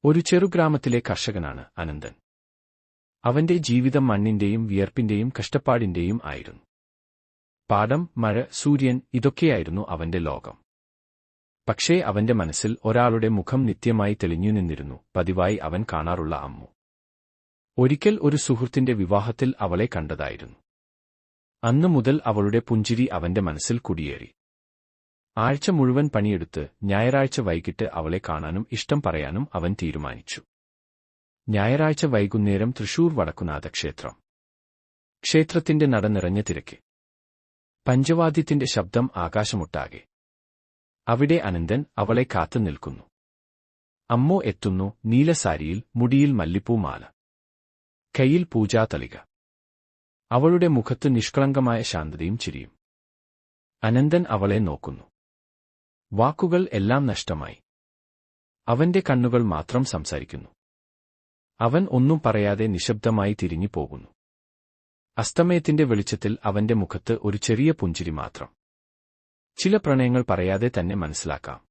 ഒരു ചെറുഗ്രാമത്തിലെ കർഷകനാണ് അനന്തൻ. അവന്റെ ജീവിതം മണ്ണിന്റെയും വിയർപ്പിന്റെയും കഷ്ടപ്പാടിന്റെയും ആയിരുന്നു. പാടം, മഴ, സൂര്യൻ ഇതൊക്കെയായിരുന്നു അവന്റെ ലോകം. പക്ഷേ അവന്റെ മനസ്സിൽ ഒരാളുടെ മുഖം നിത്യമായി തെളിഞ്ഞു നിന്നിരുന്നു, പതിവായി അവൻ കാണാറുള്ള അമ്മു. ഒരിക്കൽ ഒരു സുഹൃത്തിന്റെ വിവാഹത്തിൽ അവളെ കണ്ടതായിരുന്നു. അന്നു മുതൽ അവളുടെ പുഞ്ചിരി അവന്റെ മനസ്സിൽ കുടിയേറി. ആഴ്ച മുഴുവൻ പണിയെടുത്ത് ഞായറാഴ്ച വൈകിട്ട് അവളെ കാണാനും ഇഷ്ടം പറയാനും അവൻ തീരുമാനിച്ചു. ഞായറാഴ്ച വൈകുന്നേരം തൃശൂർ വടക്കുനാഥ ക്ഷേത്രം. ക്ഷേത്രത്തിന്റെ നട നിറഞ്ഞ തിരക്ക്. പഞ്ചവാദ്യത്തിന്റെ ശബ്ദം ആകാശമൊട്ടാകെ. അവിടെ അനന്തൻ അവളെ കാത്തു നിൽക്കുന്നു. അമ്മോ എത്തുന്നു, നീലസാരിയിൽ, മുടിയിൽ മല്ലിപ്പൂമാല, കയ്യിൽ പൂജാതളിക. അവളുടെ മുഖത്ത് നിഷ്കളങ്കമായ ശാന്തതയും ചിരിയും. അനന്തൻ അവളെ നോക്കുന്നു. വാക്കുകൾ എല്ലാം നഷ്ടമായി. അവന്റെ കണ്ണുകൾ മാത്രം സംസാരിക്കുന്നു. അവൻ ഒന്നും പറയാതെ നിശബ്ദമായി തിരിഞ്ഞു പോകുന്നു. അസ്തമയത്തിന്റെ വെളിച്ചത്തിൽ അവന്റെ മുഖത്ത് ഒരു ചെറിയ പുഞ്ചിരി മാത്രം. ചില പ്രണയങ്ങൾ പറയാതെ തന്നെ മനസ്സിലാക്കാം.